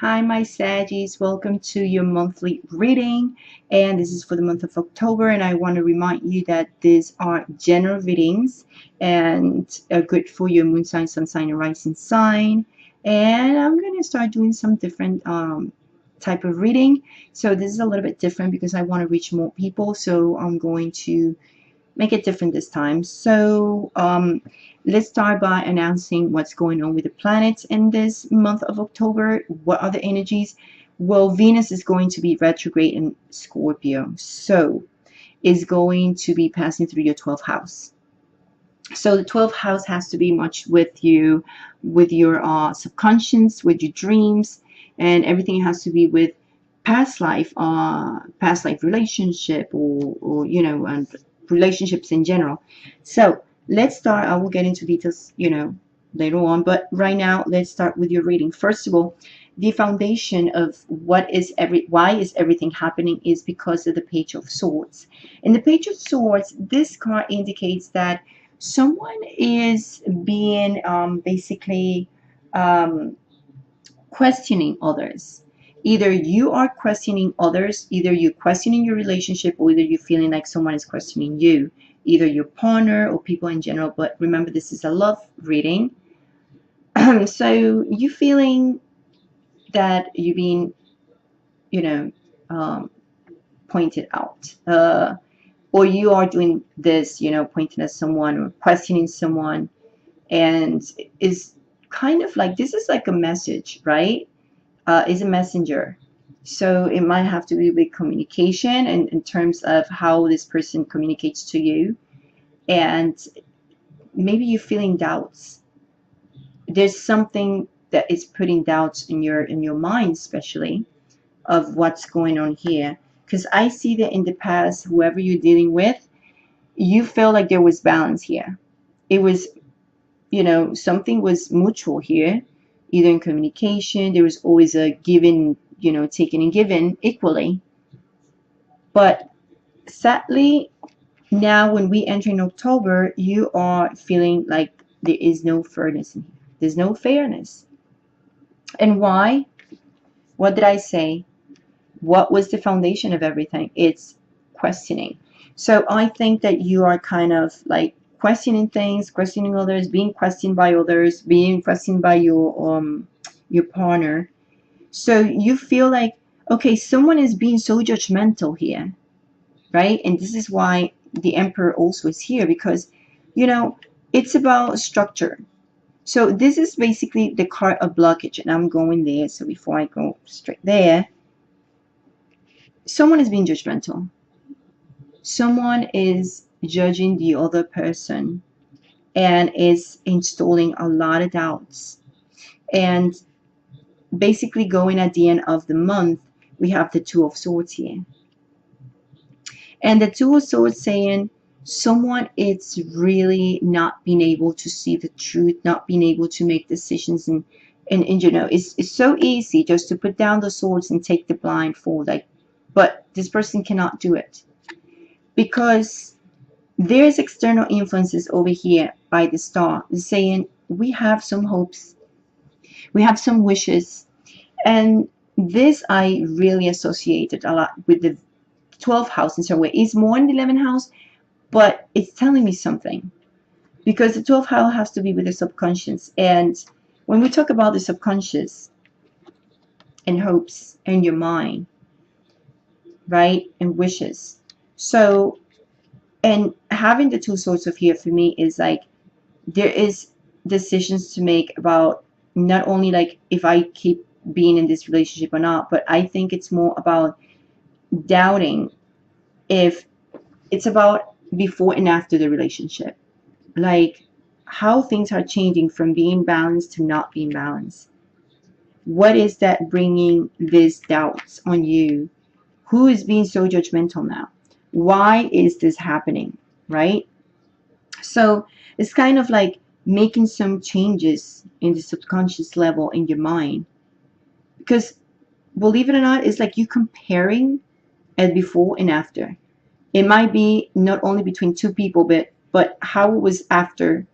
Hi, my Saggies. Welcome to your monthly reading. And this is for the month of October. And I want to remind you that these are general readings and are good for your moon sign, sun sign, and rising sign. And I'm going to start doing some different type of reading. So this is a little bit different because I want to reach more people. So I'm going to make it different this time. So let's start by announcing what's going on with the planets in this month of October. What are the energies? Well, Venus is going to be retrograde in Scorpio, so is going to be passing through your 12th house. So the 12th house has to be much with you, with your subconscious, with your dreams, and everything has to be with past life relationship, or and relationships in general. So let's start. I will get into details later on, but right now let's start with your reading. First of all, the foundation of why is everything happening is because of the Page of Swords. In the Page of Swords, this card indicates that someone is being basically questioning others. Either you are questioning others, either you're questioning your relationship, or either you're feeling like someone is questioning you, either your partner or people in general. But remember, this is a love reading. So you feeling that you're being, pointed out. Or you are doing this, pointing at someone or questioning someone, and is kind of like, this is like a message, right? Is a messenger. So it might have to be with communication and in terms of how this person communicates to you. And maybe you're feeling doubts. There's something that is putting doubts in your mind, especially of what's going on here. Because I see that in the past, whoever you're dealing with, you felt like there was balance here. It was, something was mutual here, either in communication. There was always a giving, taking and giving equally. But sadly, now when we enter in October, you are feeling like there is no fairness in here. There's no fairness. And why? What did I say? What was the foundation of everything? It's questioning. So I think that you are kind of like questioning things, questioning others, being questioned by others, being questioned by your partner. So you feel like, okay, someone is being so judgmental here, right? And this is why the Emperor also is here, because it's about structure. So this is basically the card of blockage, and I'm going there. So before I go straight there, someone is being judgmental. Someone is judging the other person and is installing a lot of doubts. And basically going at the end of the month, we have the Two of Swords here. And the Two of Swords saying someone is really not being able to see the truth, not being able to make decisions. And it's so easy just to put down the swords and take the blindfold. But this person cannot do it because there's external influences over here by the star saying we have some hopes, we have some wishes. And this I really associated a lot with the 12th house in some way. It's more in the 11th house, but it's telling me something, because the 12th house has to be with the subconscious. And when we talk about the subconscious and hopes and your mind, right, and wishes, so, and having the two swords of here for me is like there is decisions to make about not only like if I keep being in this relationship or not, but I think it's more about doubting if it's about before and after the relationship, like how things are changing from being balanced to not being balanced. What is that bringing these doubts on you? Who is being so judgmental now? Why is this happening, right? So it's kind of like making some changes in the subconscious level in your mind, because believe it or not, it's like you comparing at before and after. It might be not only between two people, but how it was after,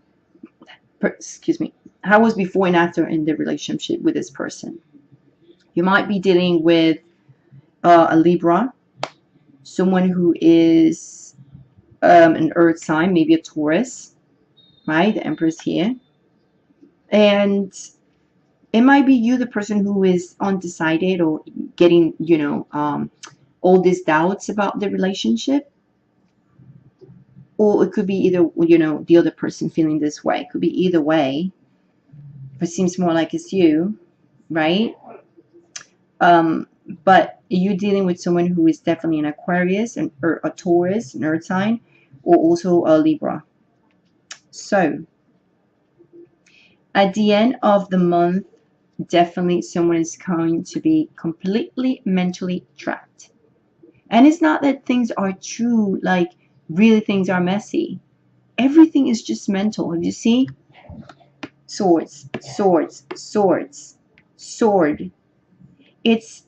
excuse me, how it was before and after in the relationship with this person. You might be dealing with a Libra, someone who is an earth sign, maybe a Taurus, right? The Empress here. And it might be you, the person who is undecided or getting, all these doubts about the relationship. Or it could be either, the other person feeling this way. It could be either way. But it seems more like it's you, right? But you dealing with someone who is definitely an Aquarius, or a Taurus, an earth sign, or also a Libra. So at the end of the month, definitely someone is going to be completely mentally trapped. And it's not that things are true, like really things are messy. Everything is just mental. You see? Swords, swords, swords, sword. It's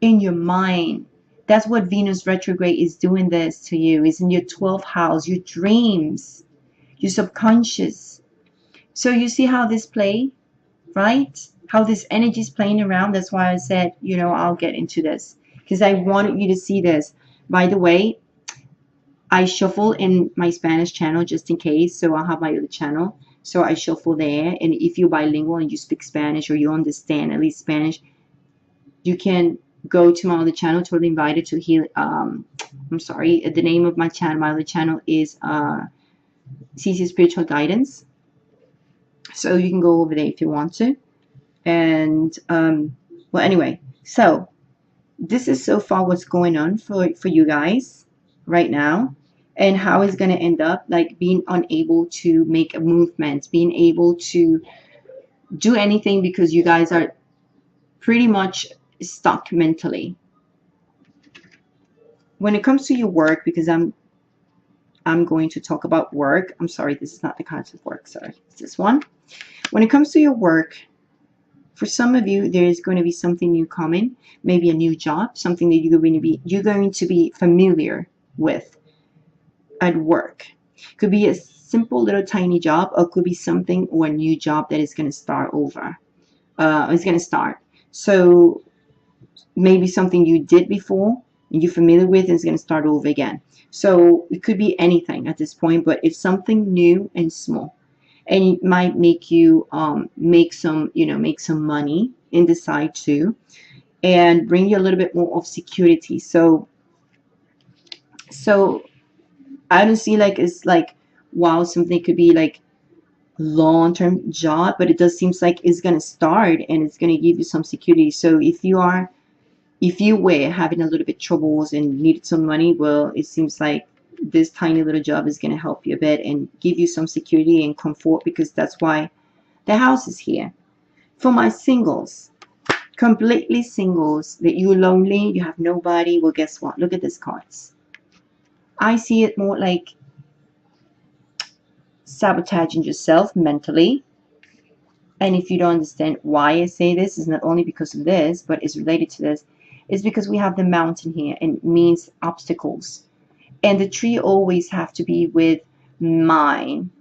in your mind. That's what Venus retrograde is doing this to you. It's in your 12th house, your dreams, your subconscious. So you see how this play, right? How this energy is playing around. That's why I said, I'll get into this because I wanted you to see this. By the way, I shuffle in my Spanish channel just in case. So I'll have my other channel. So I shuffle there. And if you're bilingual and you speak Spanish or you understand at least Spanish, you can go to my other channel. Totally invited to heal. I'm sorry. The name of my channel, my other channel is CC Spiritual Guidance. So you can go over there if you want to. And well, anyway, so this is so far what's going on for you guys right now, and how it's going to end up, like being unable to make a movement, being able to do anything because you guys are pretty much stuck mentally. When it comes to your work, because I'm going to talk about work. I'm sorry, this is not the kind of work. Sorry, it's this one. When it comes to your work, for some of you, there is going to be something new coming, maybe a new job, something that you're going to be familiar with at work. Could be a simple little tiny job, or could be something or a new job that is going to start over. It's going to start. So maybe something you did before and you're familiar with is going to start over again. So it could be anything at this point, but it's something new and small. And it might make you make some money in the side too, and bring you a little bit more of security. So I don't see like it's like, wow, something could be like long-term job, but it does seems like it's gonna start and it's gonna give you some security. So if you were having a little bit troubles and needed some money, well, it seems like this tiny little job is going to help you a bit and give you some security and comfort, because that's why the house is here. For my singles, completely singles, that you're lonely, you have nobody, well, guess what? Look at these cards. I see it more like sabotaging yourself mentally. And if you don't understand why I say this, is not only because of this, but it's related to this. It's because we have the mountain here, and it means obstacles. And the tree always have to be with mind,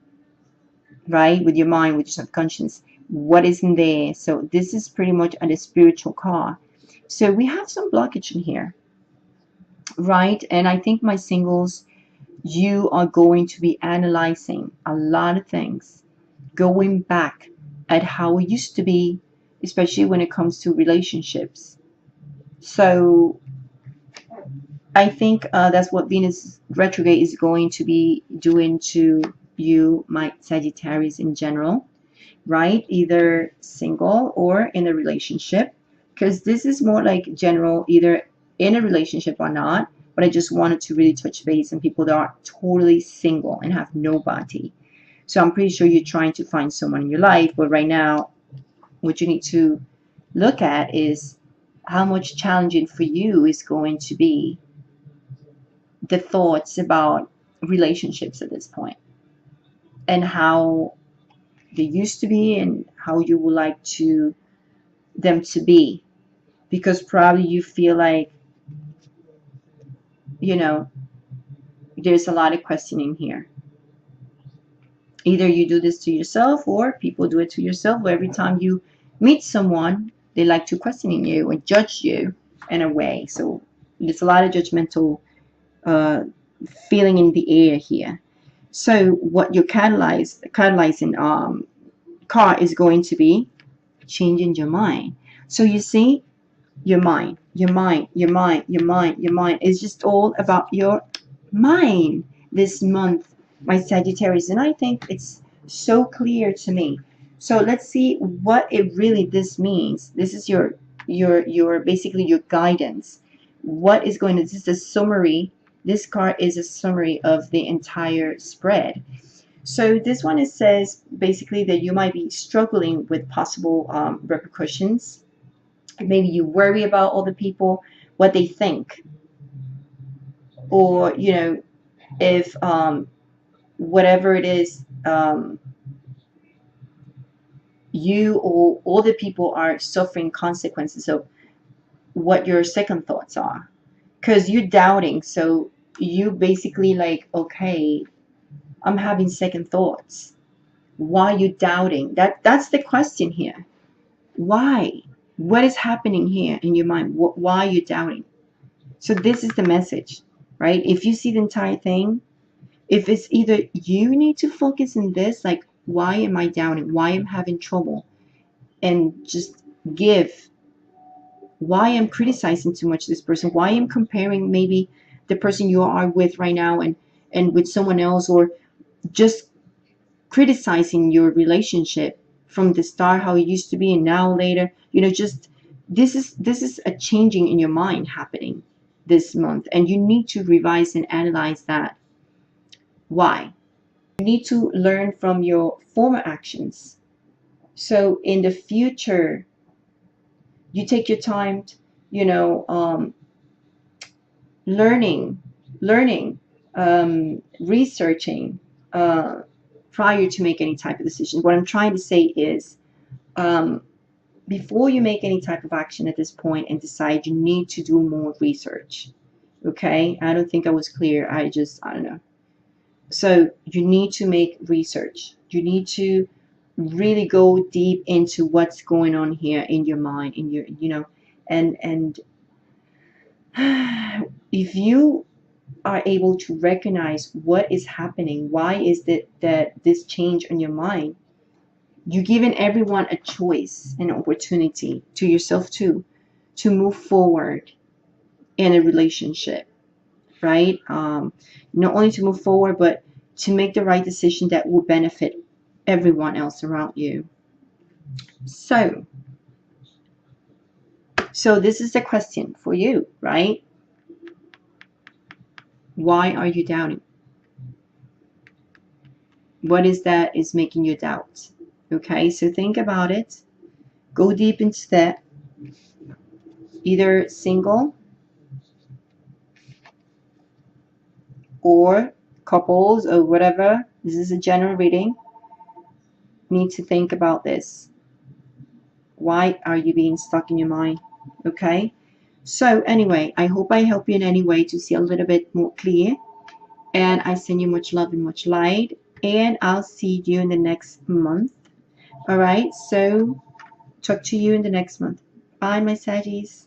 right? With your mind, with your subconscious. What is in there? So this is pretty much a spiritual card. So we have some blockage in here, right? And I think my singles, you are going to be analyzing a lot of things, going back at how it used to be, especially when it comes to relationships. So I think that's what Venus retrograde is going to be doing to you, my Sagittarius in general, right? Either single or in a relationship, because this is more like general, either in a relationship or not. But I just wanted to really touch base on people that are totally single and have nobody. So I'm pretty sure you're trying to find someone in your life, but right now, what you need to look at is how much challenging for you is going to be the thoughts about relationships at this point, and how they used to be and how you would like to them to be, because probably you feel like, there's a lot of questioning here. Either you do this to yourself, or people do it to yourself, where every time you meet someone, They like to questioning you and judge you in a way. So there's a lot of judgmental feeling in the air here. So what your catalyzing card is going to be changing your mind. So you see, your mind, your mind, your mind, your mind, your mind. It's just all about your mind this month, my Sagittarius. And I think it's so clear to me. So let's see what it really this means. This is your basically your guidance. What is going to, this is a summary. This card is a summary of the entire spread. So this one, it says basically that you might be struggling with possible repercussions. Maybe you worry about other people, what they think, or if whatever it is, you or other people are suffering consequences of what your second thoughts are, because you're doubting. So you basically like, okay, I'm having second thoughts. Why are you doubting? That's the question here. Why? What is happening here in your mind? Why are you doubting? So this is the message, right? If you see the entire thing, if it's either you need to focus in this, like, why am I doubting? Why am I having trouble? And just give. Why I'm criticizing too much this person? Why I'm comparing maybe the person you are with right now and with someone else, or just criticizing your relationship from the start, how it used to be, and now later, just this is a changing in your mind happening this month, and you need to revise and analyze that. Why? You need to learn from your former actions, so in the future you take your time, learning learning researching uh, prior to make any type of decision. What I'm trying to say is, um, before you make any type of action at this point and decide, you need to do more research. Okay, I don't think I was clear. I don't know. So you need to make research. You need to really go deep into what's going on here in your mind, in your, and if you are able to recognize what is happening, why is it that this change in your mind, you're giving everyone a choice, an opportunity, to yourself too, to move forward in a relationship, right? Not only to move forward, but to make the right decision that will benefit everyone else around you. So this is the question for you, right? Why are you doubting? What is that is making you doubt? Okay, so think about it. Go deep into that. Either single or couples or whatever. This is a general reading. You need to think about this. Why are you being stuck in your mind? Okay, so anyway, I hope I help you in any way to see a little bit more clear, and I send you much love and much light, and I'll see you in the next month. All right, so talk to you in the next month. Bye, my Saggies.